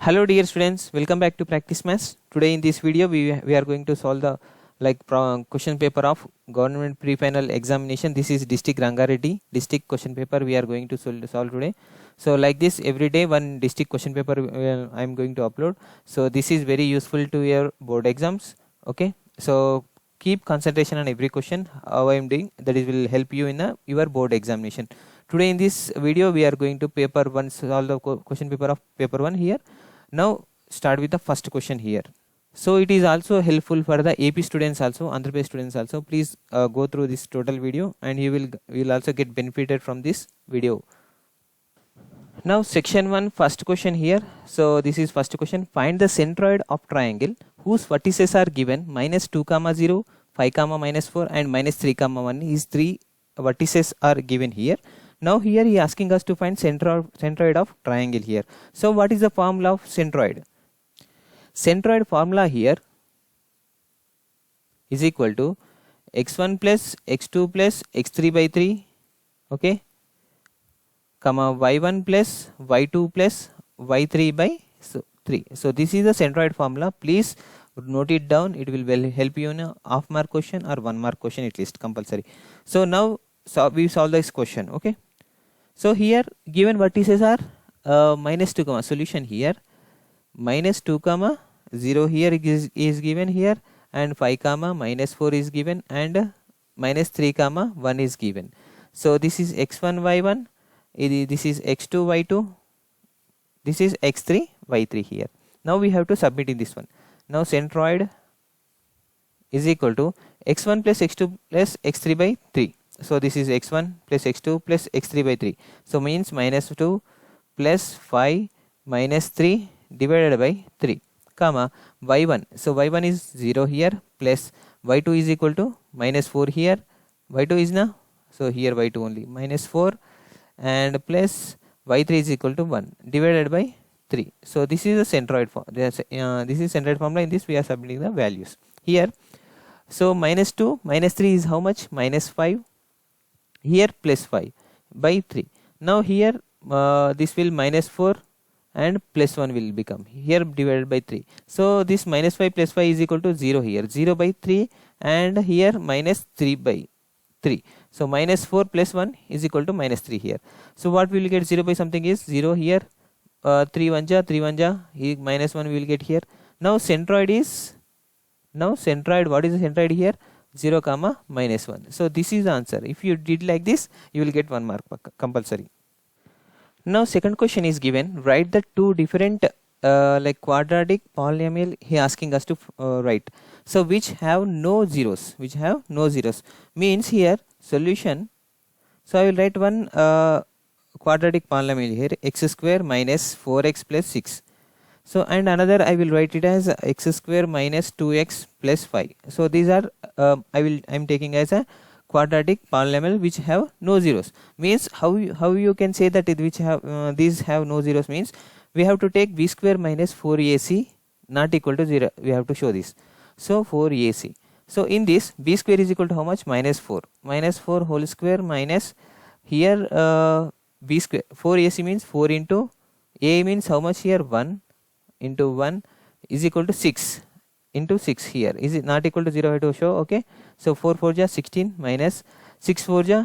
Hello dear students, welcome back to Practice Maths. Today in this video we are going to solve the question paper of government pre-final examination. This is district Rangareddy district question paper we are going to solve today. So like this every day one district question paper I am going to upload. So this is very useful to your board exams. Okay, so keep concentration on every question how I am doing, that is will help you in your board examination. Today in this video we are going to paper 1 solve the question paper of paper 1 here. Now start with the first question here. So it is also helpful for the AP students also, Andhra Pradesh students also. Please go through this total video and you will also get benefited from this video. Now section 1 first question here. So this is first question. Find the centroid of triangle whose vertices are given -2, 0, 5, -4 and -3, 1. These three vertices are given here. Now here he is asking us to find centroid of triangle here. So what is the formula of centroid? Centroid formula here is equal to x1 plus x2 plus x3 by 3, okay, comma y1 plus y2 plus y3 by 3. So this is the centroid formula. Please note it down. It will help you in a half mark question or 1 mark question at least compulsory. So now we solve this question. Okay. So here given vertices are -2, solution here -2, 0 here is given here, and 5, -4 is given, and -3, 1 is given. So this is x1 y1, this is x2 y2, this is x3 y3 here. Now we have to submit in this one. Now centroid is equal to x1 plus x2 plus x3 by 3. So this is x1 plus x2 plus x3 by 3. So means -2 plus 5 minus 3 divided by 3, comma y1. So y1 is 0 here, plus y2 is equal to -4 here. Y2 is now, so here y2 only -4, and plus y3 is equal to 1 divided by 3. So this is the centroid form. This is centroid formula. In this we are submitting the values here. So -2 -3 is how much? -5. Here plus 5 by 3. Now here this will -4 and plus 1 will become here divided by 3. So this -5 plus 5 is equal to 0 here, 0 by 3, and here -3 by 3. So -4 plus 1 is equal to -3 here. So what we will get? 0 by something is 0 here, 3 1 ja, 3 1 ja, -1 we will get here. Now centroid is, what is the centroid here? 0, -1. So this is the answer. If you did like this, you will get 1 mark compulsory. Now second question is given. Write the two different quadratic polynomial he asking us to write. So which have no zeros, means here solution. So I will write one quadratic polynomial here, x square minus 4x plus 6. So and another I will write it as x square minus 2x plus 5. So these are I am taking as a quadratic polynomial which have no zeros. Means how you can say that which have these have no zeros, means we have to take b square minus 4ac not equal to 0. We have to show this. So 4ac. So in this b square is equal to how much? -4. -4 whole square minus here b square. 4ac means 4 into a means how much here? 1 into 1 is equal to 6 into 6 here. Is it not equal to 0? I have to show. Okay. So 4 4 ja 16 minus 6 4 ja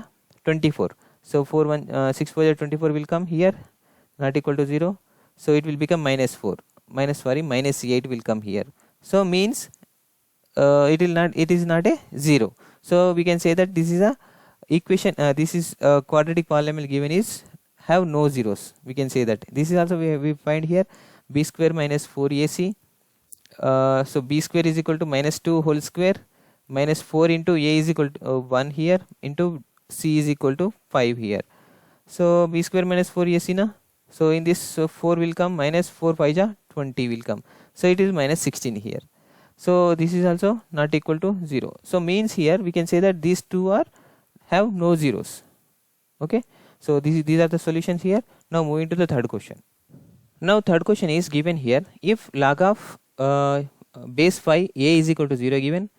24. So 6 4 ja 24 will come here, not equal to 0. So it will become -4. -8 will come here. So means it is not a 0. So we can say that this is a equation. This is a quadratic polynomial given is have no zeros. We can say that. This is also we find here b square minus 4ac. So b square is equal to -2 whole square minus 4 into a is equal to 1 here into c is equal to 5 here. So b square minus 4ac na. So in this 4 will come, -4 5 ja 20 will come. So it is -16 here. So this is also not equal to 0. So means here we can say that these two have no zeros. Okay. So these are the solutions here. Now moving to the third question. Now third question is given here. If log of base 5 a is equal to 0 given,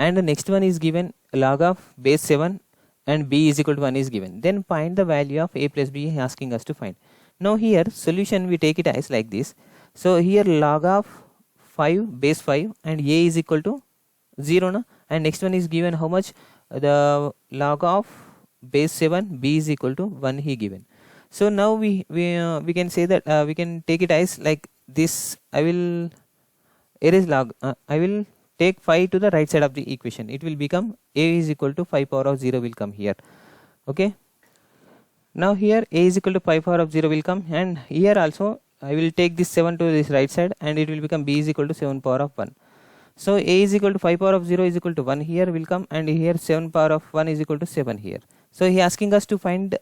and the next one is given log of base 7 and b is equal to 1 is given, then find the value of a plus b asking us to find. Now here solution we take it as like this. So here log of 5 base 5 and a is equal to 0 na? And next one is given how much, the log of base 7 b is equal to 1 he given. So now we can say that we can take it as like this. I will erase log, I will take 5 to the right side of the equation. It will become a is equal to 5 power of 0 will come here. Okay, now here a is equal to 5 power of 0 will come, and here also I will take this 7 to this right side and it will become b is equal to 7 power of 1. So a is equal to 5 power of 0 is equal to 1 here will come, and here 7 power of 1 is equal to 7 here. So he asking us to find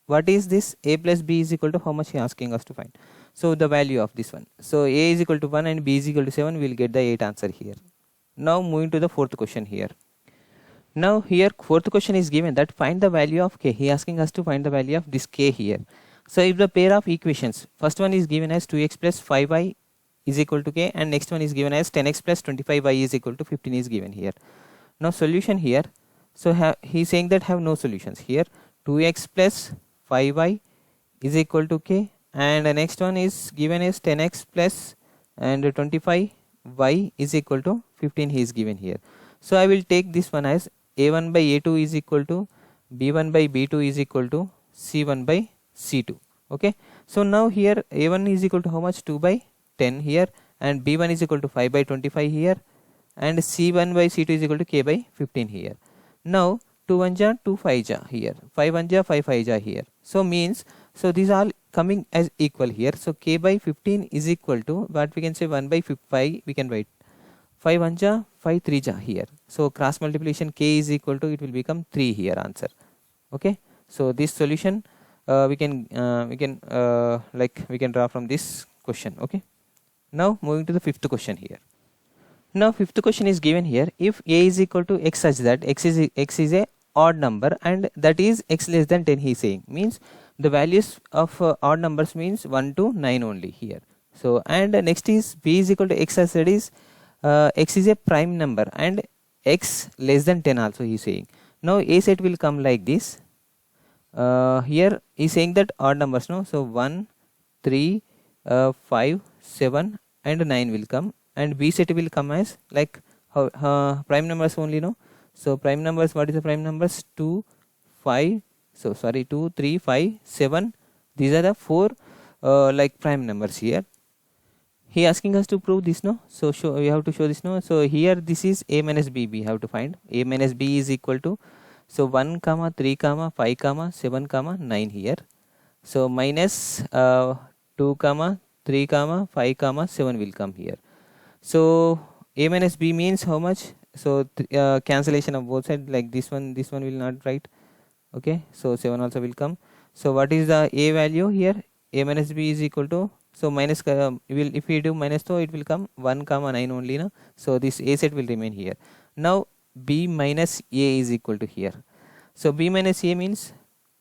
what is this a plus b is equal to how much he asking us to find. So the value of this one. So a is equal to 1 and b is equal to 7, we will get the 8 answer here. Now moving to the fourth question here. Now here fourth question is given that find the value of k. He asking us to find the value of this k here. So if the pair of equations, first one is given as 2x plus 5y is equal to k, and next one is given as 10x plus 25y is equal to 15 is given here. Now solution here. So he is saying that have no solutions here. 2x plus 5y is equal to k, and the next one is given as 10x plus and 25y is equal to 15 he is given here. So I will take this one as a1 by a2 is equal to b1 by b2 is equal to c1 by c2. Okay, so now here a1 is equal to how much, 2 by 10 here, and b1 is equal to 5 by 25 here, and c1 by c2 is equal to k by 15 here. Now 2 1 ja 2 5 ja here, 5 1 ja 5 5 ja here. So means, so these are coming as equal here. So k by 15 is equal to what we can say 1 by 5 we can write 5 1 ja 5 3 ja here. So cross multiplication k is equal to, it will become 3 here answer. Okay, so this solution we can draw from this question. Okay, now moving to the fifth question here. Now fifth question is given here. If a is equal to x such that x is a odd number and that is x less than 10, he is saying, means the values of odd numbers means 1 to 9 only here. So and next is b is equal to x such that is x is a prime number and x less than 10 also he is saying. Now a set will come like this. Here he is saying that odd numbers, no, so 1 3 5 7 and 9 will come, and b set will come as like prime numbers only, no. So prime numbers, what is the prime numbers, 2 5, so sorry 2 3 5 7, these are the 4 like prime numbers here. He asking us to prove this, no, so we have to show this, no. So here this is a minus b, we have to find a minus b is equal to, so 1 comma 3 comma 5 comma 7 comma 9 here. So minus 2 comma 3 comma 5 comma 7 will come here. So a minus b means how much, so cancellation of both sides, like this one will not write. Okay, so 7 also will come. So what is the a value here, a minus b is equal to, so minus if we do minus, so it will come 1 comma 9 only, no. So this a set will remain here. Now b minus a is equal to here. So b minus a means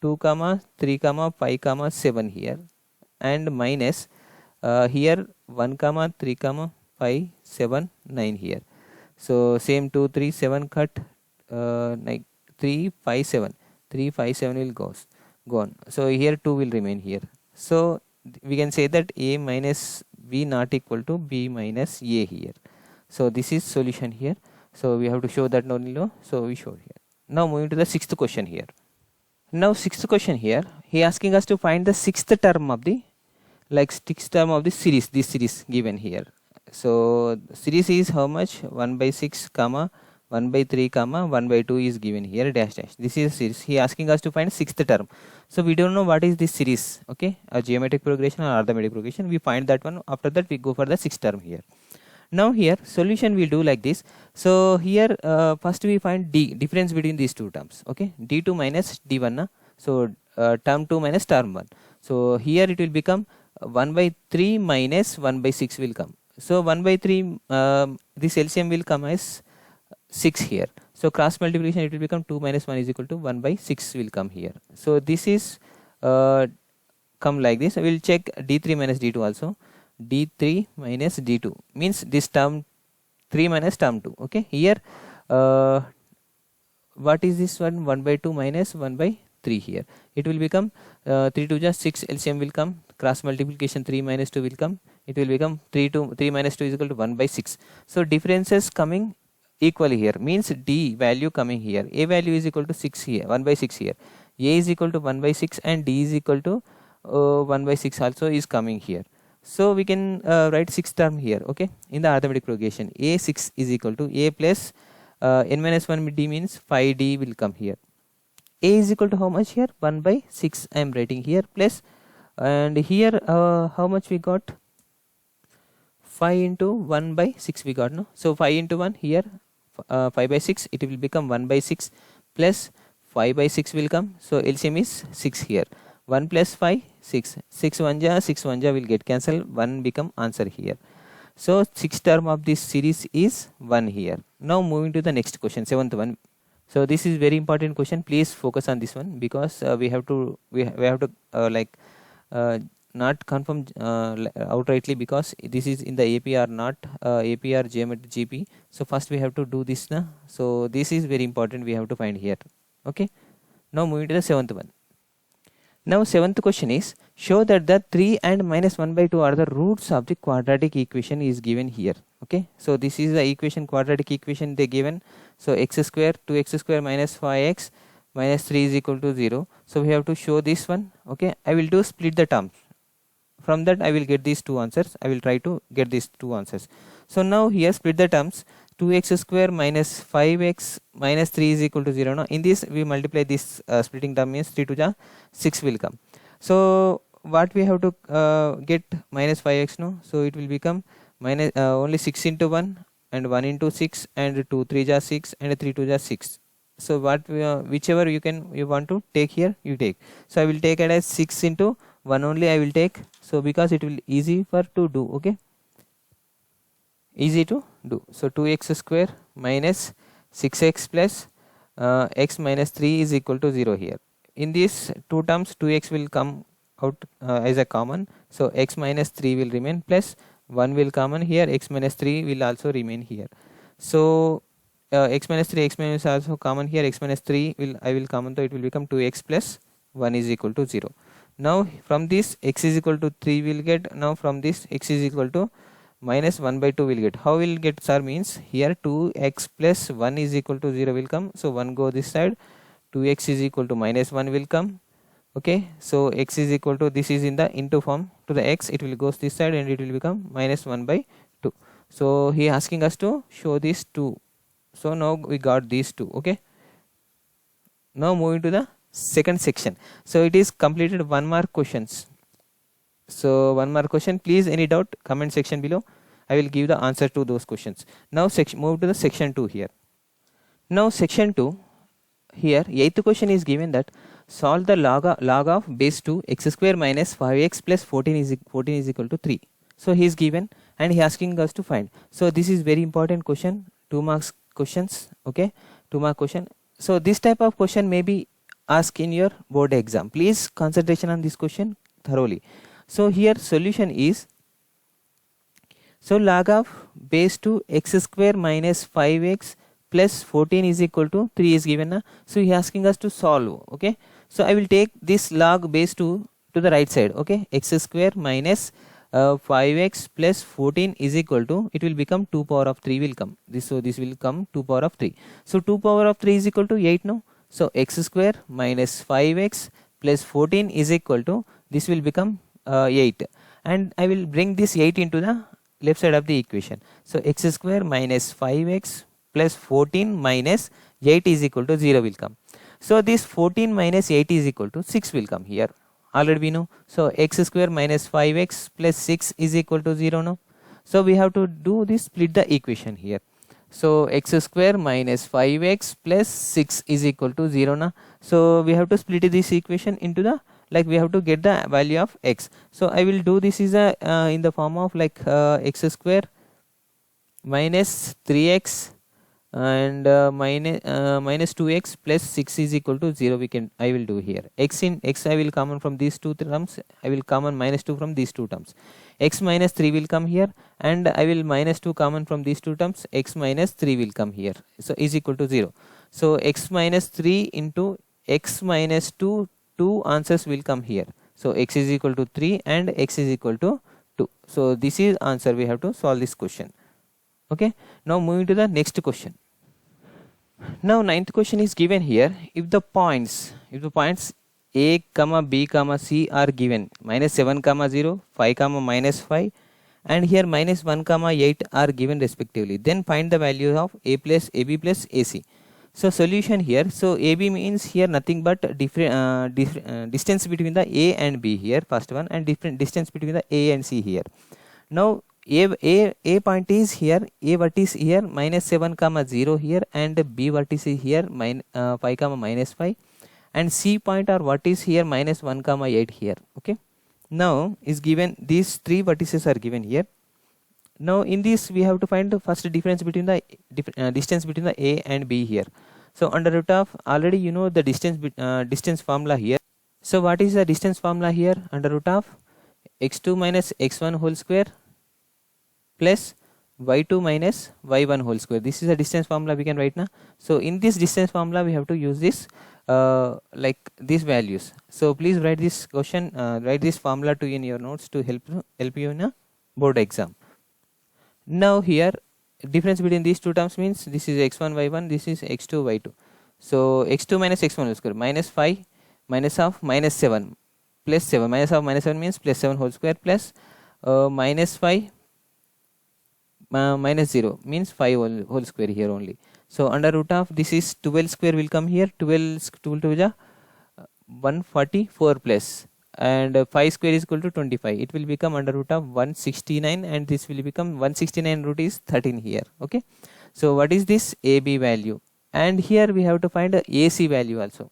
2 comma 3 comma 5 comma 7 here, and minus here 1 comma 3 comma 5 7 9 here. So same 2 3 7 cut, like 3 5 7 3 5 7 will gone. So here 2 will remain here. So we can say that a minus b not equal to b minus a here. So this is solution here. So we have to show that only, no. So we show here. Now moving to the sixth question here. Now sixth question here, he asking us to find the sixth term of the, like sixth term of the series, this series given here. So series is how much, 1 by 6 comma 1 by 3 comma 1 by 2 is given here, dash dash. This is a series. He asking us to find sixth term. So we don't know what is this series. Okay, a geometric progression or arithmetic progression, we find that one. After that we go for the sixth term here. Now here solution we do like this. So here first we find d, difference between these two terms. Okay, d2 minus d1 na? So term 2 minus term 1. So here it will become 1 by 3 minus 1 by 6 will come. So 1 by 3 this LCM will come as 6 here. So cross multiplication it will become 2 minus 1 is equal to 1 by 6 will come here. So this is come like this. We will check d3 minus d2 also. d3 minus d2 means this term 3 minus term 2. Okay, here what is this one, 1 by 2 minus 1 by 3 here. It will become 3 2 just 6, LCM will come, cross multiplication 3 minus 2 will come, it will become 3 minus 2 is equal to 1 by 6. So differences coming equally here means D value coming here. A value is equal to 6 here, 1 by 6 here. A is equal to 1 by 6 and D is equal to 1 by 6 also is coming here. So we can write 6 term here, okay, in the arithmetic progression. A6 is equal to A plus n minus 1 D means 5D will come here. A is equal to how much here? 1 by 6 I am writing here plus, and here how much we got? 5 into 1 by 6 we got, no? So 5 into 1 here, 5 by 6, it will become 1 by 6 plus 5 by 6 will come. So LCM is 6 here. 1 plus 5, 6. 6 1 ja, 6 1 ja will get cancelled. 1 become answer here. So 6th term of this series is 1 here. Now moving to the next question, 7th one. So this is very important question. Please focus on this one because we have to not confirm outrightly because this is in the APR, not APR geometry GP. So first we have to do this now. So this is very important. We have to find here. Okay. Now moving to the 7th one. Now 7th question is, show that the 3 and minus 1 by 2 are the roots of the quadratic equation is given here. Okay, so this is the equation, quadratic equation they given. So x square 2x square minus 5x minus 3 is equal to 0. So we have to show this one. Okay, I will do split the terms. From that I will get these two answers. I will try to get these two answers. So now here split the terms. 2x square minus 5x minus 3 is equal to 0. Now in this we multiply this splitting term means 3 to the 6 will come. So what we have to get minus 5x, no? So it will become minus only 6 into 1 and 1 into 6 and 2 3 ja 6 and 3 2 ja 6. So what we, whichever you want to take here you take. So I will take it as 6 into 1 only I will take. So because it will easy for to do. Okay, easy to do. So 2x square minus 6x plus x minus 3 is equal to 0 here. In these two terms 2x will come out as a common. So x minus 3 will remain plus 1 will common here, x minus 3 will also remain here. So x minus 3 x minus also common here, x minus 3 will I will common, so it will become 2x plus 1 is equal to 0. Now from this x is equal to 3 will get. Now from this x is equal to minus 1 by 2 will get. How will get, sir? Means here 2x plus 1 is equal to 0 will come. So 1 go this side, 2x is equal to minus 1 will come. Okay, so x is equal to, this is in the into form, to the x it will go this side and it will become minus 1 by 2. So he asking us to show these two. So now we got these two. Okay, now moving to the second section. So it is completed 1 mark questions. So 1 mark question. Please any doubt comment section below. I will give the answer to those questions. Now move to the section 2 here. Now section 2 here, 8th question is given that solve the log of base 2 x square minus 5x plus 14 is equal to 3. So he is given and he asking us to find. So this is very important question, 2 marks questions. Okay, 2 mark question. So this type of question may be asked in your board exam. Please concentration on this question thoroughly. So here solution is, so log of base 2 x square minus 5x plus 14 is equal to 3 is given. So he asking us to solve. Okay, so I will take this log base 2 to the right side. Okay, x square minus 5x plus 14 is equal to, it will become 2 power of 3 will come. So this will come 2 power of 3. So 2 power of 3 is equal to 8 now. So x square minus 5x plus 14 is equal to, this will become 8, and I will bring this 8 into the left side of the equation. So x square minus 5x plus 14 minus 8 is equal to 0 will come. So this 14 minus 8 is equal to 6 will come here. Already we know. So x square minus 5x plus 6 is equal to 0 now. So we have to do this, split the equation here. So x square minus 5x plus 6 is equal to 0 now. So we have to split this equation into the, like we have to get the value of x. So I will do this is a in the form of like x square minus 3x and minus 2x plus 6 is equal to 0. I will do here. X in x I will common from these two terms. I will common minus 2 from these two terms. X minus 3 will come here, and I will minus 2 common from these two terms. X minus 3 will come here. So is equal to 0. So x minus 3 into x minus 2, two answers will come here. So x is equal to 3 and x is equal to 2. So this is answer. We have to solve this question. Okay, now moving to the next question. Now ninth question is given here. If the points a comma b comma c are given -7 comma 0, 5 comma -5, and here -1 comma 8 are given respectively, then find the value of a plus ab plus ac. So solution here. So ab means here nothing but distance between the a and b here, first one, and different distance between the a and c here. Now a point is here, a vertex here -7 comma 0 here, and b vertex is here 5 comma -5, and c point or vertex here -1 comma 8 here. Okay, now is given, these three vertices are given here. Now in this we have to find the first difference between the distance between the a and b here. So under root of, already you know the distance formula here. So what is the distance formula here? Under root of x2 minus x1 whole square plus y2 minus y1 whole square. This is the distance formula we can write now. So in this distance formula we have to use this like these values. So please write this question, write this formula to in your notes to help you in a board exam. Now here difference between these two terms means this is x1 y1, this is x2 y2. So x2 minus x1 whole square minus 5 minus of minus 7 plus 7, minus of minus 7 means plus 7 whole square plus minus 5 minus 0 means 5 whole square here only. So under root of this is 12 square will come here, 12 to the 144 plus, and 5 square is equal to 25. It will become under root of 169, and this will become 169 root is 13 here. Okay, so what is this AB value? And here we have to find a AC value also.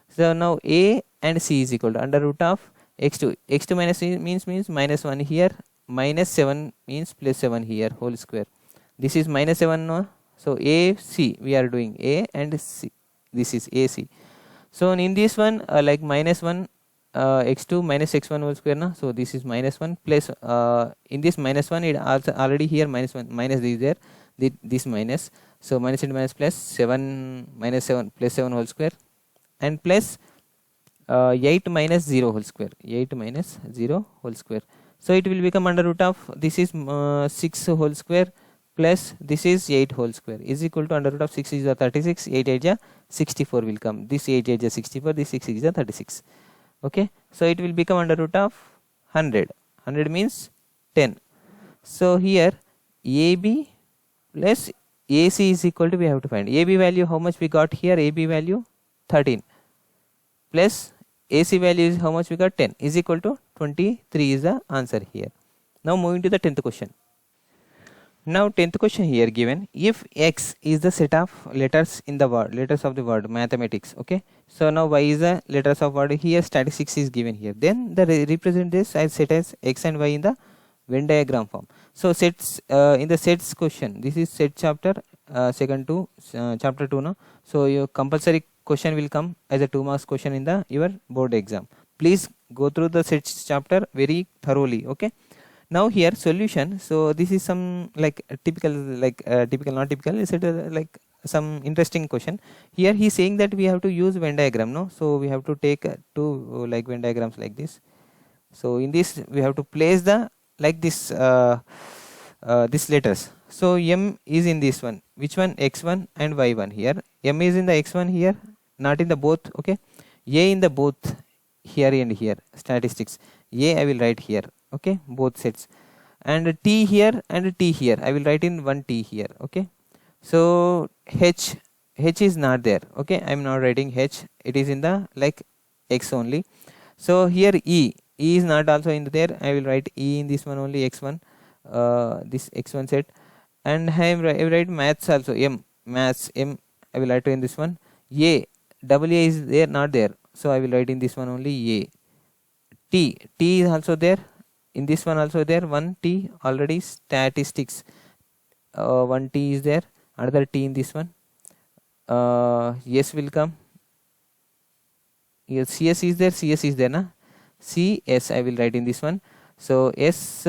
So now A and C is equal to under root of x2. x2 minus c means minus 1 here, minus 7 means plus 7 here whole square. This is minus 7 no? So AC we are doing A and C. This is AC. So in this one like minus 1 x2 minus x1 whole square na. So this is minus 1 plus in this minus 1 it also already here minus 1 minus is there, this minus. So minus into minus plus 7 minus 7 plus 7 whole square, and plus 8 minus 0 whole square, 8 minus 0 whole square. So it will become under root of this is 6 whole square plus this is 8 whole square is equal to under root of 6 is a 36, 8 8 is 64 will come. This 8 8 is 64, this 6 is a 36. Okay, so it will become under root of 100. 100 means 10. So here AB plus AC is equal to, we have to find AB value. How much we got here? AB value 13 plus AC value is how much we got? 10 is equal to 23 is the answer here. Now moving to the 10th question. Now 10th question here given, if X is the set of letters in the word, letters of the word mathematics. Okay, so now Y is the letters of word, here statistics is given here, then the represent this as set as X and Y in the Venn diagram form. So sets in the sets question, this is set chapter second to chapter 2 now. So your compulsory question will come as a 2 marks question in the your board exam. Please go through the sets chapter very thoroughly. Okay, now here solution. So this is some like typical, like typical not typical, is it like some interesting question. Here he is saying that we have to use Venn diagram, no? So we have to take two like Venn diagrams like this. So in this we have to place the like this this letters. So M is in this one, which one? X1 and Y1 here. M is in the X1 here, not in the both. Okay, A in the both here and here, statistics. A I will write here. Okay, both sets, and T here and T here I will write in one T here. Okay, so H is not there. Okay, I am not writing H, it is in the like X only. So here E is not also in there, I will write E in this one only, X1, this X1 set. And I will write maths also, M, maths, M I will write in this one. A, double A is there, not there, so I will write in this one only A. T is also there, in this one also there, one T already, statistics, one T is there, another T in this one. S will come, here CS is there, CS is there na, CS I will write in this one. So S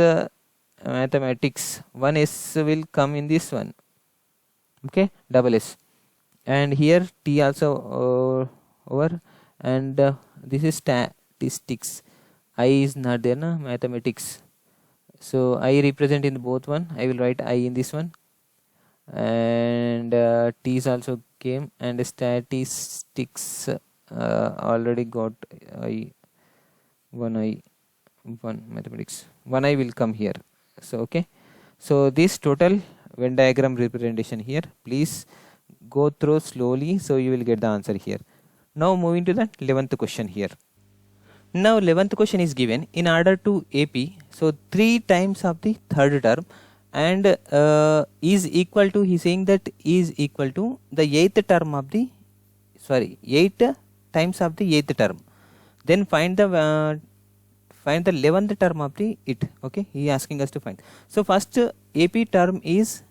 mathematics, one S will come in this one. Okay, double S, and here T also over, and this is statistics. I is not there na, mathematics. So I represent in both one. I will write I in this one, and t is also came, and statistics already got I, one mathematics, one I will come here. So okay, so this total Venn diagram representation here, please go through slowly so you will get the answer here. Now moving to the 11th question here. Now 11th question is given in order to AP, so 3 times of the third term, and is equal to, he saying that is equal to the 8th term of the, 8 times of the 8th term, then find the 11th term of the it. Okay, he asking us to find. So first AP term is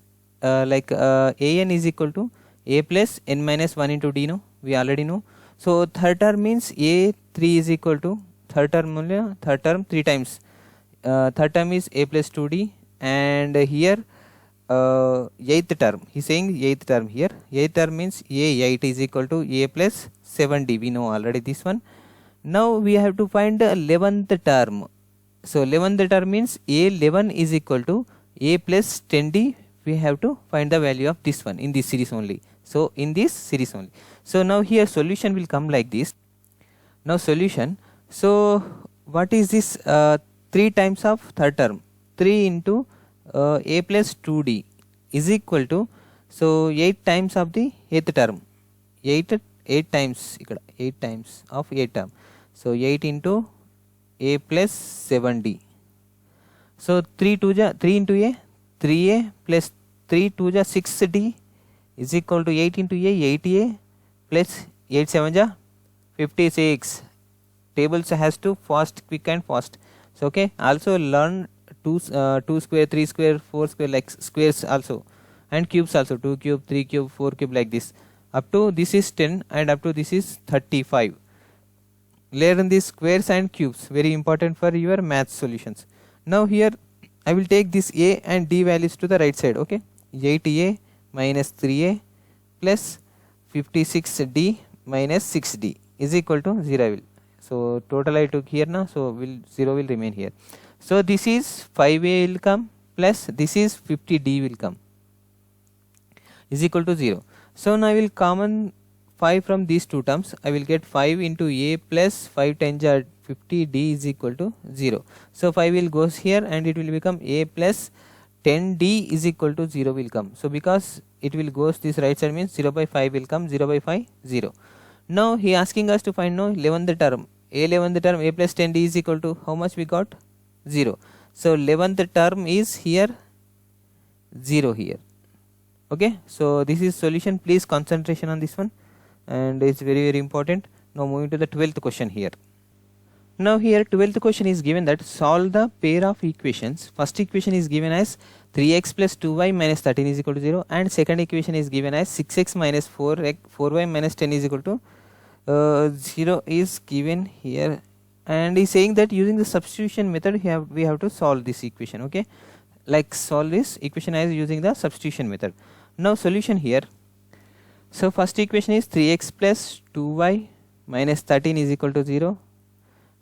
an is equal to a plus n minus 1 into d, no, we already know. So third term means a3 is equal to third term 3 times, third term is a plus 2d, and here 8th term, he saying 8th term here, 8th term means a8 is equal to a plus 7d, we know already this one. Now we have to find the 11th term. So 11th term means a11 is equal to a plus 10d, we have to find the value of this one in this series only. So in this series only. So now here solution will come like this. Now solution, so what is this 3 times of third term, 3 into a plus 2d is equal to, so 8 times of the 8th term, 8 times ikkada 8 times of 8th term, so 8 into a plus 7d. So 3 into a 3a plus 3 2 ja 6d is equal to 8 into a 8a plus 8 7 ja 56. Tables has to fast, quick and fast. So okay, also learn 2 square, 3 square, 4 square, like squares also, and cubes also, 2 cube, 3 cube, 4 cube, like this. Up to this is 10 and up to this is 35. Learn these squares and cubes, very important for your math solutions. Now here I will take this a and d values to the right side. Okay, 8a minus 3a plus 56d minus 6d is equal to 0. I will, so total I took here now, so 0 will remain here. So this is 5a will come plus this is 50d will come is equal to 0. So now I will common 5 from these two terms. I will get 5 into a plus 5 times 50d is equal to 0. So 5 will goes here and it will become a plus 10d is equal to 0 will come. So because it will goes this right side means 0 by 5 will come, 0 by 5 0. Now he asking us to find no 11th term. 11th term a plus 10d is equal to how much we got? 0. So 11th term is here 0 here. Okay, so this is solution. Please concentration on this one, and it's very very important. Now moving to the 12th question here. Now here 12th question is given that solve the pair of equations. First equation is given as 3x plus 2y minus 13 is equal to 0, and second equation is given as 6x minus 4y minus 10 is equal to 0 is given here, and he's saying that using the substitution method we have to solve this equation. Okay, like solve this equation as using the substitution method. Now solution here. So first equation is 3x plus 2y minus 13 is equal to 0,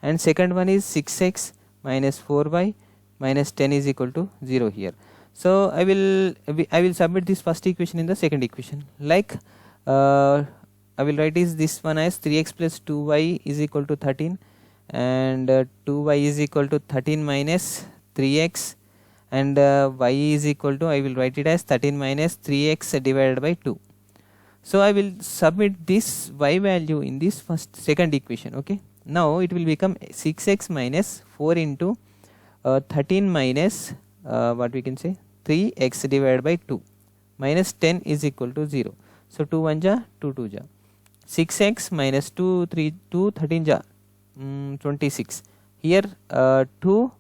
and second one is 6x minus 4y minus 10 is equal to 0 here. So I will submit this first equation in the second equation. Like I will write this one as 3x plus 2y is equal to 13, and 2y is equal to 13 minus 3x, and y is equal to, I will write it as 13 minus 3x divided by 2. So I will submit this y value in this second equation. Okay, now it will become 6x minus 4 into 13 minus what we can say 3x divided by 2 minus 10 is equal to 0. So 2 1 ja 2 2 ja 6x minus 2 3 2 13 ja 26. Here 2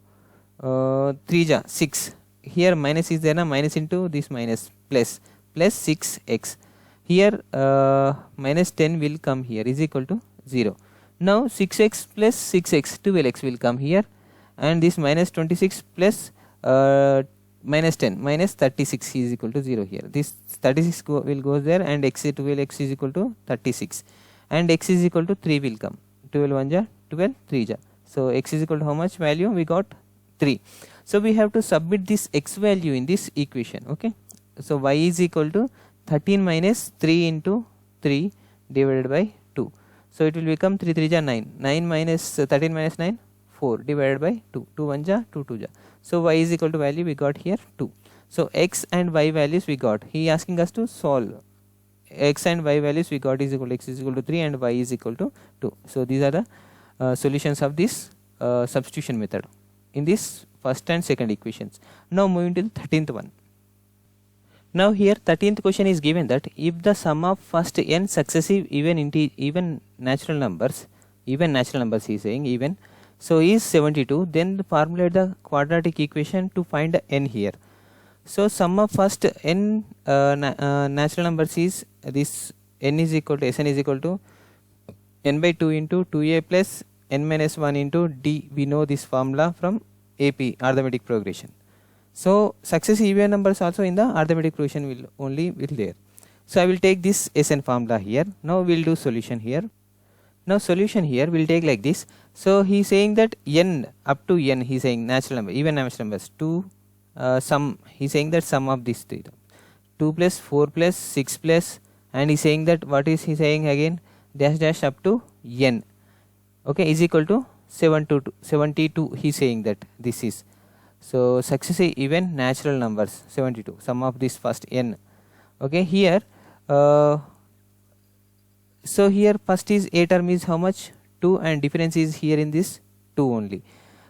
3 ja 6. Here minus is there na, minus into this minus plus 6x. Here minus 10 will come here is equal to 0. Now 6x plus 6x 12x will come here, and this minus 26 plus minus 10 minus 36 is equal to 0 here. This 36 will go there, and x 12x is equal to 36, and x is equal to 3 will come. 12 1 ja 12, 3 ja. So x is equal to how much value we got? 3. So we have to submit this x value in this equation. Okay, so y is equal to 13 minus 3 into 3 divided by 2. So it will become 3 3 ja 9, 9 minus 13 minus 9, 4 divided by 2, 2 1 ja 2 2 ja. So y is equal to value we got here 2. So x and y values we got. He asking us to solve. X and y values we got is equal to x is equal to 3 and y is equal to 2. So these are the solutions of this substitution method in this first and second equations. Now moving to the 13th one. Now here 13th question is given that if the sum of first n successive even natural numbers he is saying even, so is 72, then formulate the quadratic equation to find the n here. So sum of first n natural numbers is this n is equal to Sn is equal to n by 2 into 2a plus n minus 1 into d. We know this formula from AP arithmetic progression. So successive even numbers also in the arithmetic progression will there. So I will take this Sn formula here. Now we will do solution here. Now solution here will take like this. So he is saying that n up to n, he is saying natural number, even natural numbers, 2 sum, he is saying that sum of these three, 2 plus 4 plus 6 plus, and he is saying that what is he saying again, dash dash up to n, okay, is equal to 72. He is saying that this is, so successive even natural numbers 72, sum of this first n. Okay, here so here first is a term is how much, 2, and difference is here in this 2 only.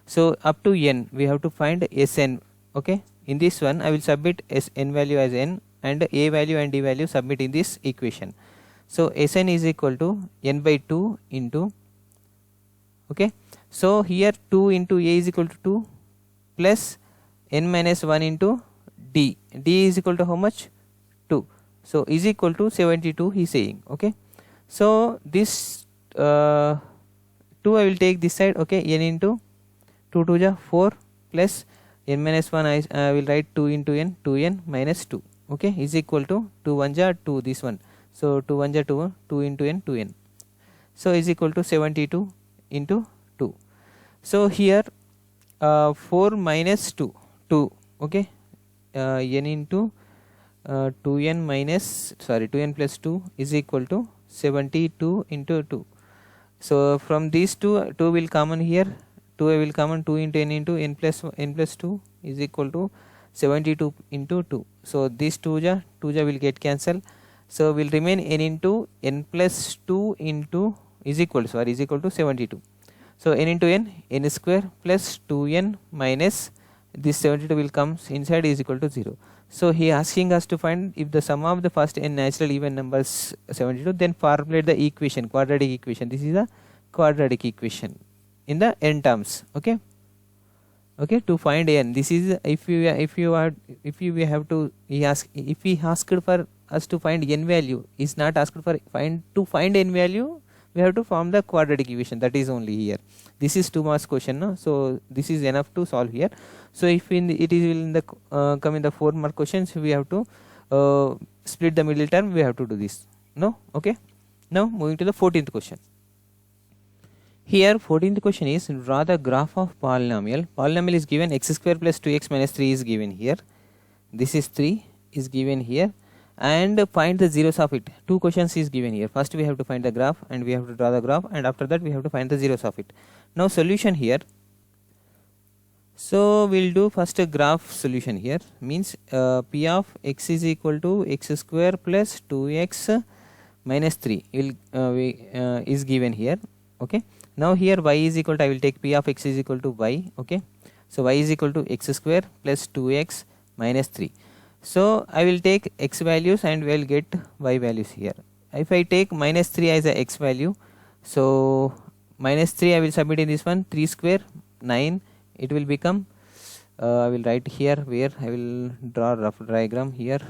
So up to n we have to find Sn. Okay, in this one I will submit Sn value as n and a value and d value submit in this equation. So Sn is equal to n by 2 into, okay, so here 2 into a is equal to 2 plus n minus 1 into d. D is equal to how much, 2. So is equal to 72 he is saying. Okay, so this 2 I will take this side. Okay, n into 2 2 ja 4 plus n minus 1 I will write 2 into n, 2n minus 2. Okay, is equal to 2 1 ja 2, this one. So 2 1 ja 2, 2 into n, 2n. So is equal to 72 into 2. So here 4 minus 2, 2. Okay, n into 2n minus, sorry, 2n plus 2 is equal to 72 into 2. So from these two, 2 will common here, 2 will common, 2 into n into n plus 2 is equal to 72 into 2. So this 2 ja will get cancelled. So will remain n into n plus 2 into is equal to 72. So n into n square plus 2n minus this 72 will come inside is equal to 0. So he asking us to find if the sum of the first n natural even numbers 72, then formulate the equation, quadratic equation. This is a quadratic equation in the n terms. Okay, okay, to find n, this is if we have to, if he asked for us to find n value, is not asked for to find n value, we have to form the quadratic equation. That is only here. This is 2 marks question, no? So this is enough to solve here. So if it is in the come in the 4 mark questions, we have to split the middle term. We have to do this. No, okay. Now moving to the 14th question. Here 14th question is draw the graph of polynomial. Polynomial is given x square plus 2x minus 3 is given here. This is 3 is given here, and find the zeros of it. 2 questions is given here. First we have to find the graph and we have to draw the graph, and after that we have to find the zeros of it. Now solution here. So we'll do first a graph solution here. Means p of x is equal to x square plus 2x minus 3 is given here. Okay. Now here y is equal to, I will take p of x is equal to y. Okay. So y is equal to x square plus 2x minus 3. So I will take x values and we will get y values here. If I take minus 3 as a x value, so minus 3 I will submit in this one, 3 square 9, it will become I will write here where I will draw rough diagram here,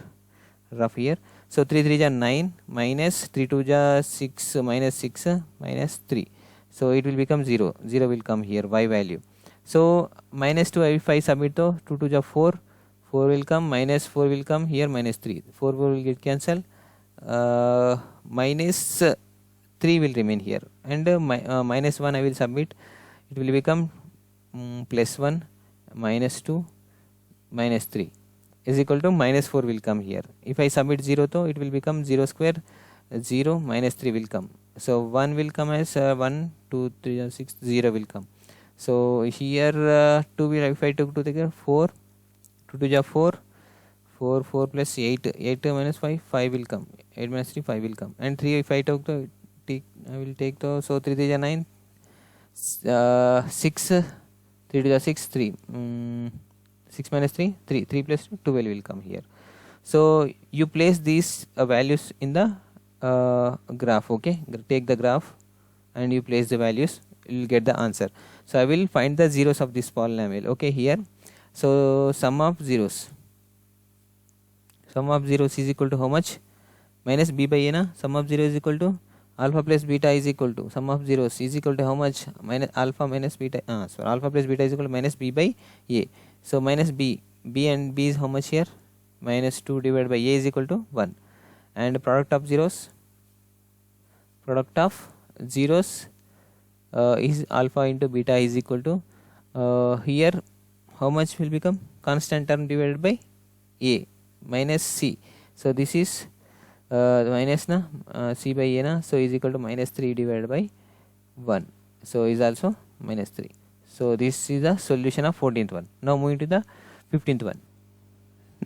rough here. So 3 3 ja 9 minus 3 2 ja 6 minus 6 minus 3. So it will become 0, 0 will come here, y value. So minus 2 if I submit to 2 2 ja 4, 4 will come, minus 4 will come here, minus 3, 4 will get cancelled, minus 3 will remain here, and minus 1 I will submit, it will become plus 1, minus 2 minus 3 is equal to minus 4 will come here. If I submit 0 though, it will become 0 square 0 minus 3 will come. So 1 will come as 1 2 3 6 0 will come. So here 2 will, if I took 2 together 4 2 2 ja 4 4 4 plus 8 8 minus 5 5 will come, 8 minus 3 5 will come, and 3 if I took the I will take the, so 3 3 ja 9 6 3 to the 6 3 6 minus 3 3 3 plus 2 12 will come here. So you place these values in the graph. Okay, take the graph and you place the values, you will get the answer. So I will find the zeros of this polynomial. Okay, here, so sum of zeros is equal to how much? Minus b by a na. Sum of 0 is equal to alpha plus beta is equal to, sum of zeros is equal to how much? Minus alpha minus beta, so alpha plus beta is equal to minus b by a. So minus b and b is how much here? Minus 2 divided by a is equal to 1, and product of zeros is alpha into beta is equal to here how much will become? Constant term divided by a minus c. So this is minus na c by a na, so is equal to minus 3 divided by 1, so is also minus 3. So this is the solution of 14th one. Now moving to the 15th one.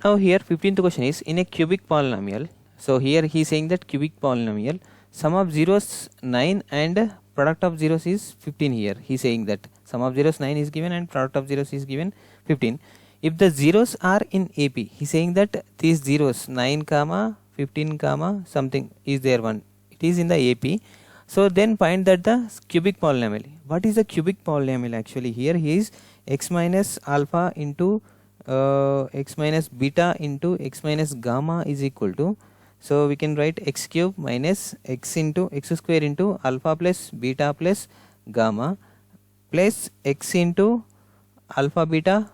Now here 15th question is in a cubic polynomial. So here he is saying that cubic polynomial, sum of zeros 9 and product of zeros is 15 here. He is saying that sum of zeros 9 is given and product of zeros is given 15. If the zeros are in AP, he is saying that these zeros 9 comma 15 comma something is there one, it is in the AP. So then find that the cubic polynomial. What is the cubic polynomial actually? Here he is x minus alpha into x minus beta into x minus gamma is equal to, so we can write x cube minus x into x square into alpha plus beta plus gamma plus x into alpha beta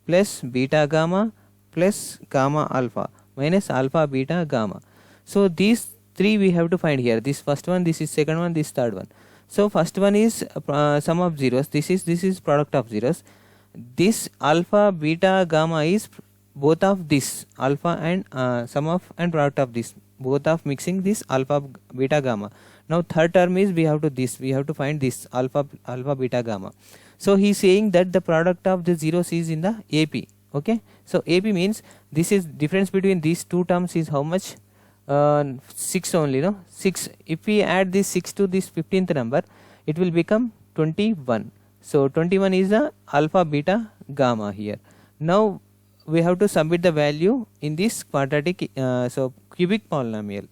plus beta gamma plus gamma alpha minus alpha beta gamma. So these three we have to find here. This first one, this is second one, this third one. So first one is sum of zeros. This is product of zeros. This alpha beta gamma is both of this alpha and sum of and product of this, both of mixing this alpha beta gamma. Now third term is we have to find this alpha beta gamma. So he is saying that the product of the zeros is in the AP. Okay, so AP means this is difference between these two terms is how much? 6 only, no? 6. If we add this 6 to this 15th number, it will become 21. So 21 is the alpha beta gamma here. Now we have to submit the value in this quadratic so cubic polynomial.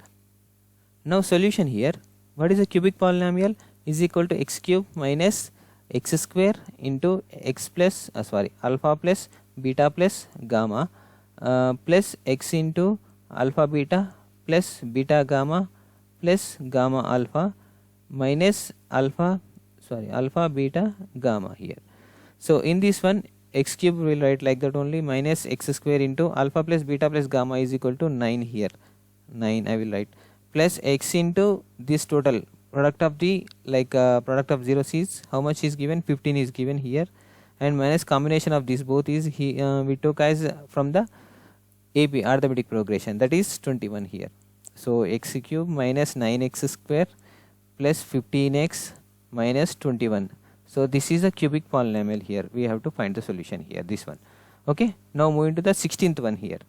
Now solution here, what is a cubic polynomial? Is equal to x cube minus x square into x plus alpha plus beta plus gamma plus x into alpha beta plus beta gamma plus gamma alpha minus alpha beta gamma here. So in this one x cube we will write like that only, minus x square into alpha plus beta plus gamma is equal to 9 here, 9 I will write, plus x into this total product of the product of zeros is how much is given? 15 is given here, and minus combination of these both is we took as from the AP arithmetic progression, that is 21 here. So x cube minus 9x square plus 15x minus 21. So this is a cubic polynomial here. We have to find the solution here, this one. Okay, now moving to the 16th one here.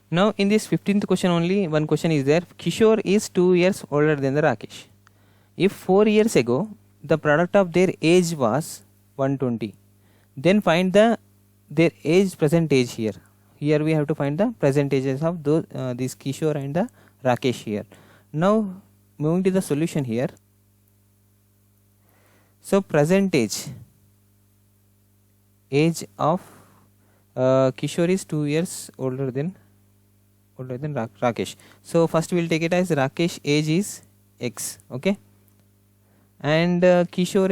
Now in this 15th question only one question is there. Kishore is 2 years older than the Rakesh. If 4 years ago the product of their age was 120, then find their age present age here. Here we have to find the present ages of those this Kishore and the Rakesh here. Now moving to the solution here. So present age of Kishore is 2 years older than Rakesh. So first we will take it as Rakesh age is x, okay, and Kishore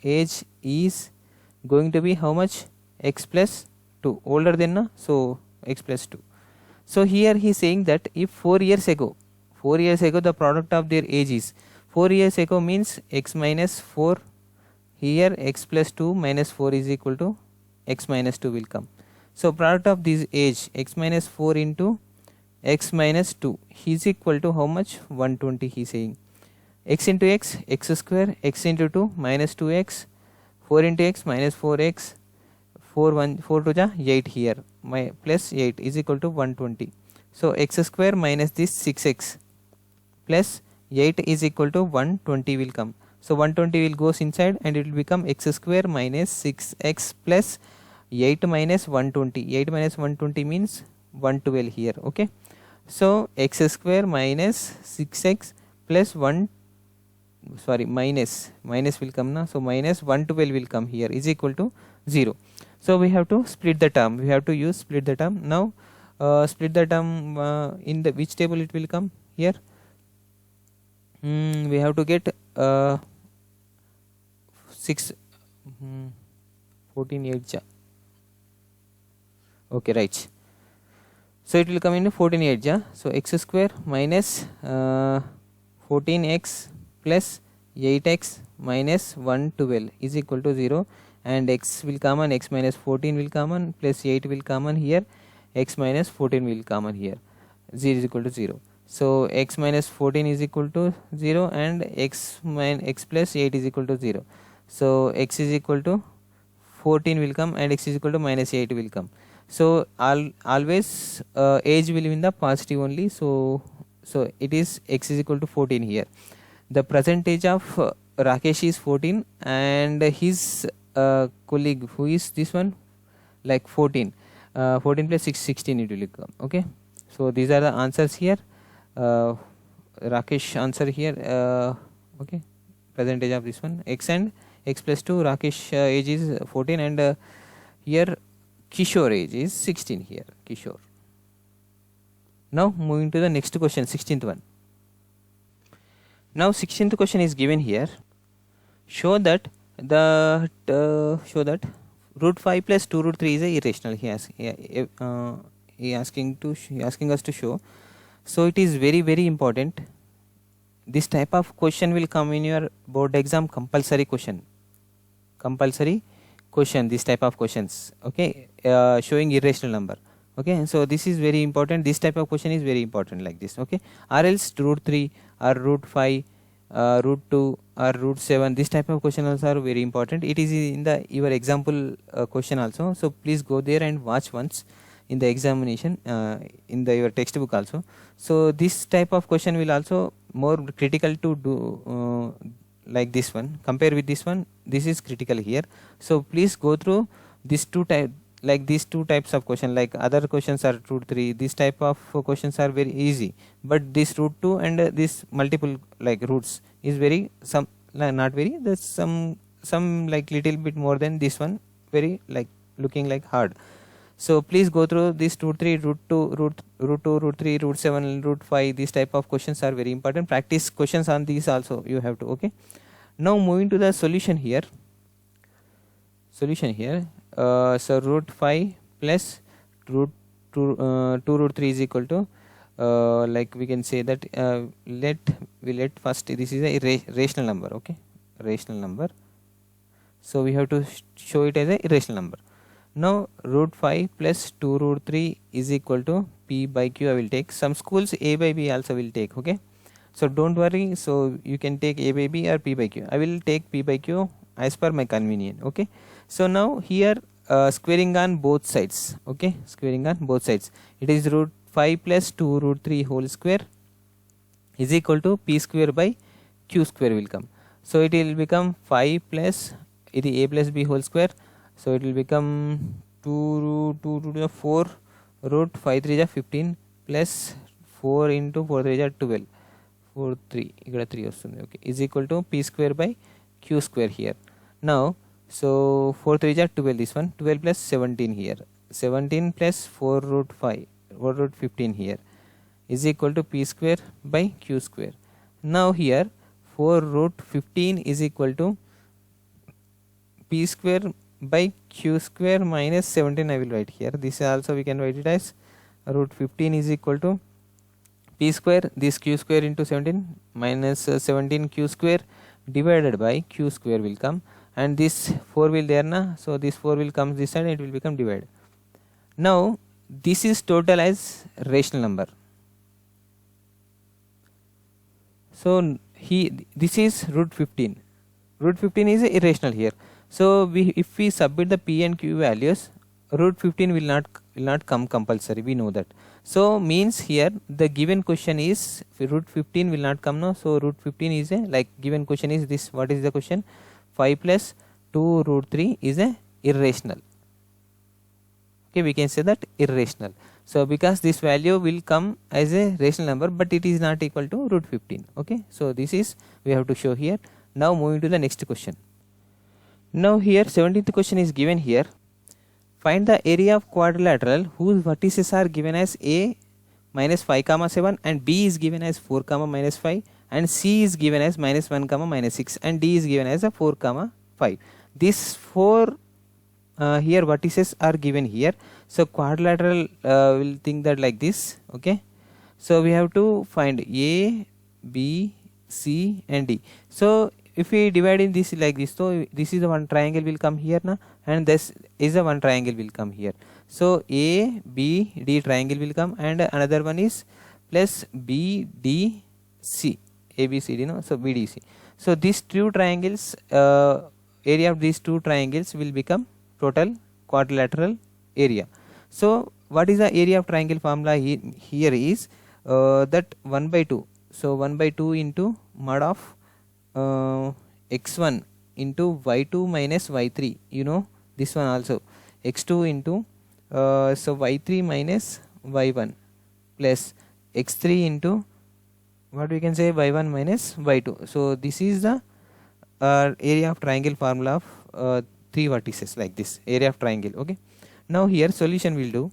age is going to be how much? X plus 2, older than na, so x plus 2. So here he is saying that if 4 years ago the product of their age is 4 years ago means x minus 4. Here x plus 2 minus 4 is equal to x minus 2 will come. So product of this age x minus 4 into x minus 2 is equal to how much? 120 he is saying. X into x, x square, x into 2 minus 2x, 4 into x minus 4x, 4 to the 8 here, my plus 8 is equal to 120. So x square minus this 6x plus 8 is equal to 120 will come. So 120 will goes inside and it will become x square minus 6x plus 8 minus 120. 8 minus 120 means 112 here. Okay. So x square minus 6x plus minus will come now. So minus 112 will come here is equal to 0. So we have to split the term. We have to use split the term. Now split the term in the which table it will come here. We have to get 14 8 ja. Okay, right. So it will come in 14 8 ja. So x square minus 14x plus 8x minus 112 is equal to 0, and x will come on, x minus 14 will come on, plus 8 will come on here, x minus 14 will come on here, 0 is equal to 0. So x minus 14 is equal to 0 and x plus 8 is equal to 0. So x is equal to 14 will come and x is equal to minus 8 will come. So always age will be in the positive only. So it is x is equal to 14 here. The present age of Rakesh is 14 and his colleague, who is this one, like 14. 14 plus 6, 16 it will come. Okay. So these are the answers here. Rakesh answer here. Okay. Present age of this one x and x plus 2. Rakesh age is 14 and here Kishore age is 16 here. Kishore. Now moving to the next question, 16th one. Now 16th question is given here. Show that root 5 plus 2 root 3 is a irrational. He asking us to show. So it is very very important. This type of question will come in your board exam, compulsory question. This type of questions. Okay, showing irrational number. Okay, so this is very important. This type of question is very important like this. Okay, or else root 3 or root 5, root 2 or root 7. This type of question also are very important. It is in the your example question also. So please go there and watch once in the examination in the your textbook also. So this type of question will also more critical to do like this one. Compare with this one. This is critical here. So please go through these two types of question. Like other questions are root 3. This type of questions are very easy, but this root 2 and this multiple like roots is very not very, there's some like little bit more than this one, very like looking like hard. So please go through this root 3, root 2, root 3, root 7, root 5. These type of questions are very important. Practice questions on these also you have to. Okay. Now moving to the solution here. So root 5 plus root 2 root 3 is equal to like we can say that let first this is a rational number. Okay, rational number. So we have to show it as a irrational number. Now root 5 plus 2 root 3 is equal to p by q. I will take. Some schools a by b also will take. Okay, so don't worry. So you can take a by b or p by q. I will take p by q as per my convenience. Okay. So now here squaring on both sides. Okay, squaring on both sides. It is root 5 plus 2 root 3 whole square is equal to p square by q square will come. So it will become 5 plus it is a plus b whole square. So it will become 2 to the 4 root 5 3 is 15 plus 4 into 4 3 is 12. 4 3 ikkada 3 vastundi. Okay, is equal to p square by q square here. Now so 4 3 is 12, this one 12 plus 17 here, 17 plus 4 root 5 4 root 15 here is equal to p square by q square. Now here 4 root 15 is equal to p square by q square minus 17. I will write here. This also we can write it as root 15 is equal to p square, this q square into 17 minus 17 q square divided by q square will come, and this 4 will there na, so this 4 will come this side and it will become divided. Now this is total as rational number. So this is root 15. Root 15 is irrational here. So if we submit the p and q values, root 15 will not come compulsory, we know that. So means here the given question is root 15 will not come now. So root 15 is a, like, given question is this, what is the question, 5 plus 2 root 3 is a irrational. Okay, we can say that irrational. So because this value will come as a rational number, but it is not equal to root 15. Okay, so this is we have to show here. Now moving to the next question. Now here 17th question is given here. Find the area of quadrilateral whose vertices are given as a minus 5 comma 7 and b is given as 4 comma minus 5 and c is given as minus 1 comma minus 6 and d is given as a 4 comma 5. These 4 here vertices are given here. So quadrilateral will think that like this. Okay, so we have to find a, b, c and d. So if we divide in this like this, so this is the one triangle will come here now, and this is the one triangle will come here. So a, b, d triangle will come, and another one is plus b, d, c, a, b, c, d, no, so b, d, c. So these two triangles, area of these two triangles will become total quadrilateral area. So what is the area of triangle formula here is that 1 by 2. So 1 by 2 into mod of x1 into y2 minus y3, you know this one also, x2 into so y3 minus y1 plus x3 into what we can say y1 minus y2. So this is the area of triangle formula of 3 vertices, like this area of triangle. Okay, now here solution will do.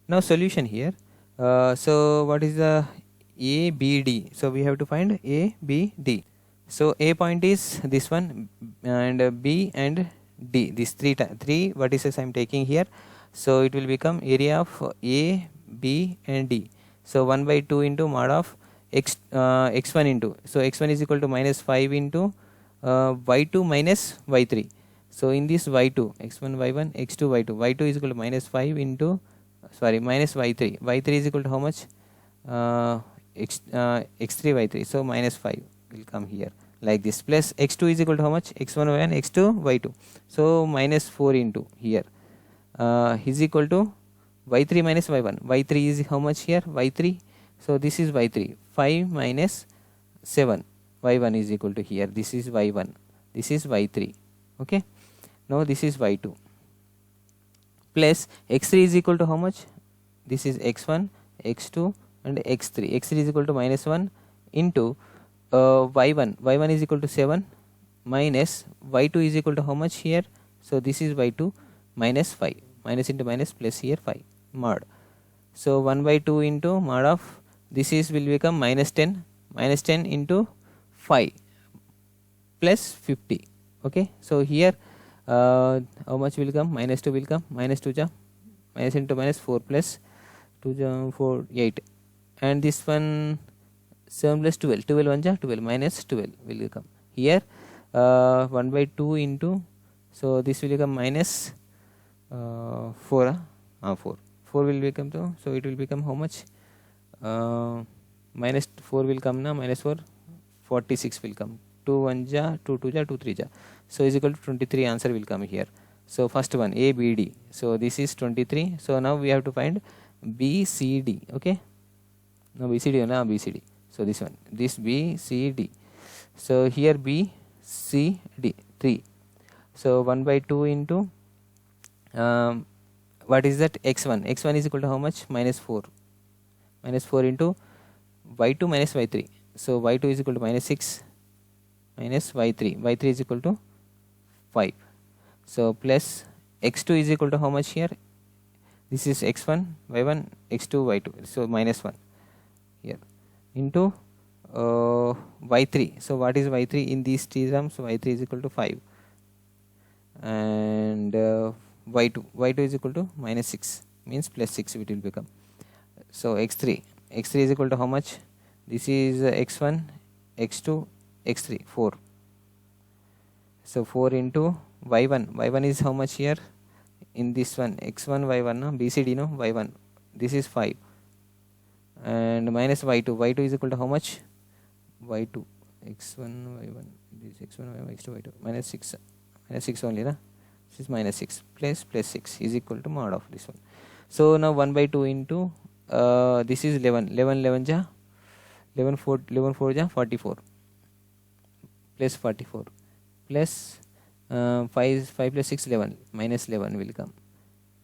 Now solution here, so what is the a, b, d? So we have to find a, b, d. So a point is this one, and b and d, these three vertices I am taking here. So it will become area of a, b and d. So 1 by 2 into mod of x1 into, so x1 is equal to minus 5 into y2 minus y3. So in this y2, x1 y1, x2 y2, y2 is equal to minus 5 into minus y3. Y3 is equal to how much? X3 y3, so minus 5 will come here like this, plus x2 is equal to how much? X1 y1, x2 y2, so minus 4 into here is equal to y3 minus y1. Y3 is how much here? Y3, so this is y3, 5 minus 7, y1 is equal to here, this is y1, this is y3. Okay, now this is y2 plus x3 is equal to how much? This is x1, x2 and x3. X3 is equal to minus 1 into y1. Y1 is equal to 7 minus y2 is equal to how much here? So this is y2 minus 5. Minus into minus plus here 5 mod. So 1 by 2 into mod of this is will become minus 10. Minus 10 into 5 plus 50. Okay, so here how much will come? Minus 2 will come. Minus 2 ja minus into minus 4 plus 2 ja 4 8. And this one 7 plus 12, 12 1 ja 12, minus 12 will come here. 1 by 2 into, so this will become minus 4 4 will become to, so it will become how much? Minus 4 will come na, minus 4 46 will come, 2 1 ja 2 2 ja 2 3 ja, so is equal to 23 answer will come here. So first one a, b, d, so this is 23. So now we have to find b, c, d. Okay, no b, c, d, no b, c, d. So this one, this b, c, d. So here b, c, d 3. So 1 by 2 into what is that? X1. X1 is equal to how much? Minus 4. Minus 4 into y2 minus y3. So y2 is equal to minus 6 minus y3. Y3 is equal to 5. So plus x2 is equal to how much here? This is x1, y1, x2, y2. So minus 1 here into y3. So what is y3 in these terms? Y3 is equal to 5 and y2 is equal to minus 6, means plus 6 it will become. So x3 x3 is equal to how much? This is x1, x2, x3, 4. So 4 into y1 is how much here? In this one, x1, y1, no? BCD, no? y1, this is 5, and minus y2 is equal to how much? y2, x1, y1, this x1, y1, x2, y2, minus 6 only, na? This is minus 6 plus 6 is equal to mod of this one. So now 1 by 2 into this is 11 ja 4 ja 44 plus 44 plus 5 plus 6 11 minus 11 will come,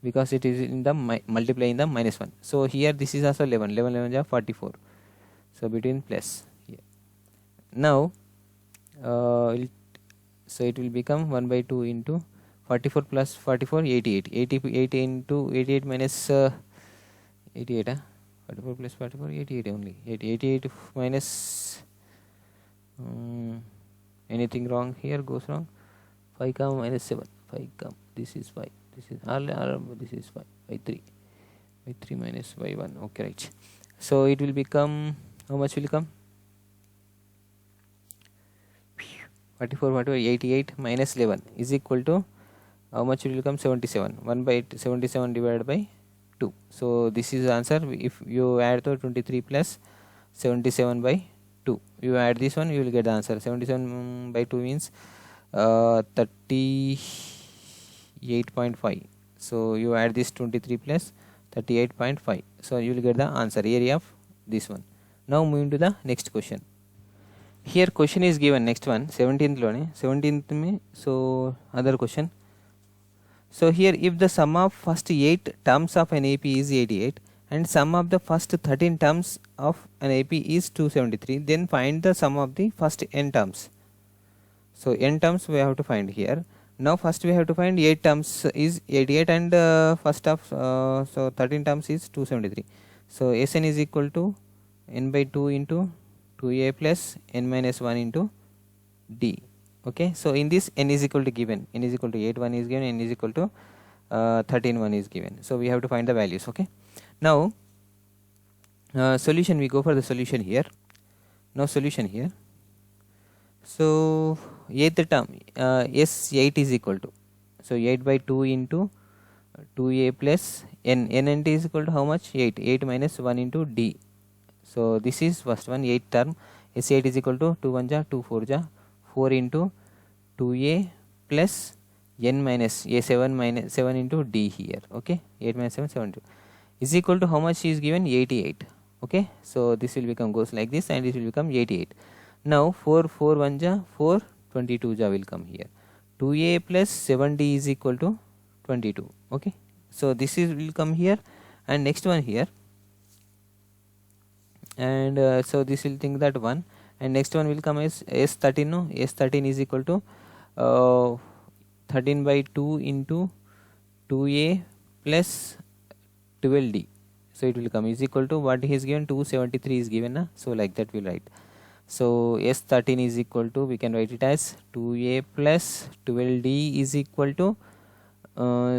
because it is in the multiplying the minus 1. So here this is also 11 ja 44. So between plus here. Now so it will become 1 by 2 into 44 plus 44, 88. 88 into 88 minus 88, 44 plus 44, 88 only. 88 minus anything wrong here, goes wrong. 5 comma minus 7. 5 comma, this is 5. This is this is 5. y3. y3 minus y1. Okay, right. So it will become, how much will come? 44, 88 minus 11 is equal to how much will become? 77. 1 by 77 divided by 2. So this is the answer. If you add the 23 plus 77 by 2, you add this one, you will get the answer. 77 by 2 means 38.5. So you add this 23 plus 38.5. So you will get the answer, area of this one. Now moving to the next question. Here question is given, next one 17th mein. So other question. So here, if the sum of first 8 terms of an AP is 88 and sum of the first 13 terms of an AP is 273, then find the sum of the first n terms. So n terms we have to find here. Now first we have to find 8 terms is 88 and first of so 13 terms is 273. So Sn is equal to n by 2 into 2a plus n minus 1 into d. Okay, so in this n is equal to given, n is equal to 8, 1 is given, n is equal to 13, 1 is given. So we have to find the values. Okay, now solution, we go for the solution here. Now solution here. So 8th term S8 is equal to, so 8 by 2 into 2a plus n is equal to how much? 8 minus 1 into d. So this is first one, 8th term. S8 is equal to 2 1 ja 2 4 ja 4 into 2a plus n minus a 7 minus 7 into d here. Okay, 8 minus 7, 72 is equal to how much is given? 88. Okay, so this will become, goes like this, and it will become 88. Now 4 4 1 ja 4, 22 ja will come here. 2a plus 7d is equal to 22. Okay, so this is will come here, and next one here, and so this will think that 1, and next one will come as S13. No, S13 is equal to 13 by 2 into 2a plus 12d. So it will come is equal to what he is given, 273 is given, na? So like that we'll write. So S13 is equal to, we can write it as 2a plus 12d is equal to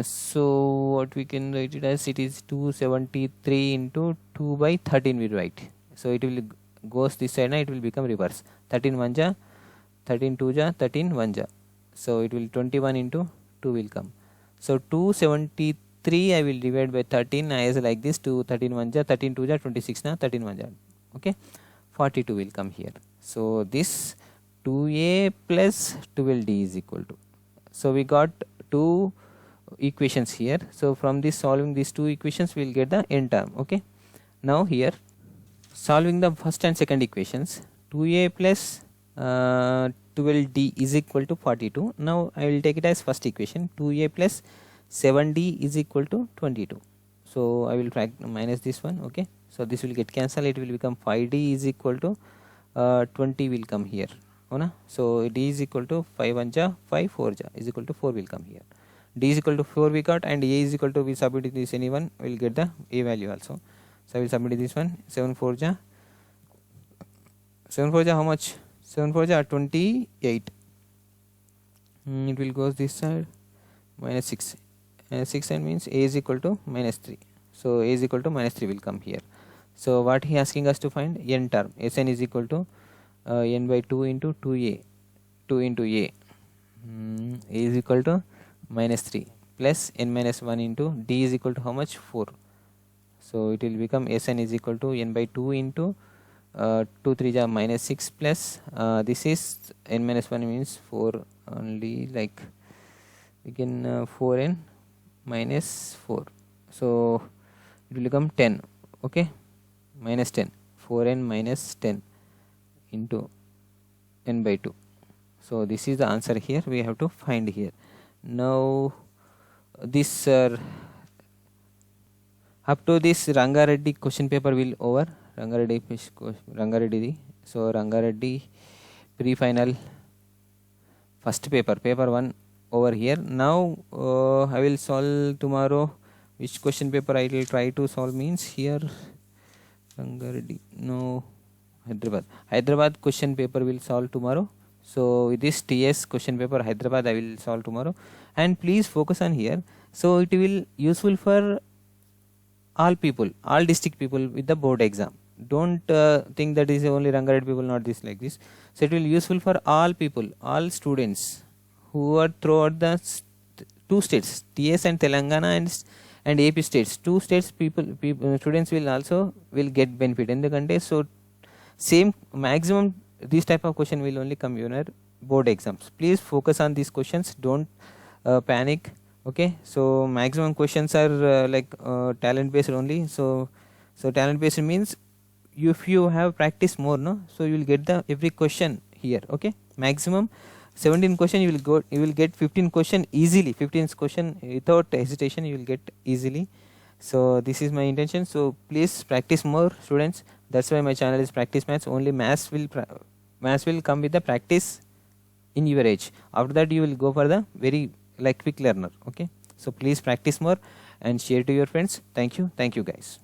so what we can write it as, it is 273 into 2 by 13 we write. So it will goes this side, na, it will become reverse. 13 1 ja 13 2 ja 13 1 ja, so it will 21 into 2 will come. So 273 I will divide by 13 as like this, 2 13 1 ja 13 2 ja 26 na 13 1 ja. Okay, 42 will come here. So this 2a plus 12d is equal to, so we got two equations here. So from this, solving these two equations, we will get the n term. Okay, now here solving the first and second equations, 2a plus 12d is equal to 42. Now I will take it as first equation, 2a plus 7d is equal to 22. So I will minus this one. Okay, so this will get cancelled, it will become 5d is equal to 20 will come here. So d is equal to 5 1 ja 5 4 ja is equal to 4 will come here. D is equal to 4 we got, and a is equal to, we submit this anyone, we will get the a value also. So I will submit this one, 7 4 ja how much? 7 4 ja 28. It will go this side, minus 6. 6 and means a is equal to minus 3. So a is equal to minus 3 will come here. So what he asking us to find? N term. Sn is equal to n by 2 into 2a, 2 into a is equal to minus 3 plus n minus 1 into d is equal to how much? 4. So it will become Sn is equal to n by 2 into 2 3 ja minus 6 plus this is n minus 1 means 4 only, like we can 4n minus 4. So it will become 10. Okay, minus 10, 4n minus 10 into n by 2. So this is the answer here we have to find here. Now this up to this Rangareddy question paper will over. Rangareddy. So Rangareddy pre-final first paper 1 over here. Now I will solve tomorrow. Which question paper I will try to solve means here Rangareddy, no, Hyderabad question paper will solve tomorrow. So with this TS question paper Hyderabad I will solve tomorrow, and please focus on here. So it will useful for all people, all district people with the board exam. Don't think that is only Rangareddy people, not this like this. So it will useful for all people, all students who are throughout the two states, TS and Telangana and AP states. Two states people students will also will get benefit in the country. So same maximum this type of question will only come in your board exams. Please focus on these questions. Don't panic. Okay, so maximum questions are talent based only. So talent based means if you have practice more, no, so you will get the every question here. Okay, maximum 17 question you will get 15 question easily. 15 question without hesitation you will get easily. So this is my intention. So please practice more, students. That's why my channel is Practice Maths. Only maths will come with the practice in your age. After that you will go for the very quick learner. Okay, so please practice more and share to your friends. Thank you guys.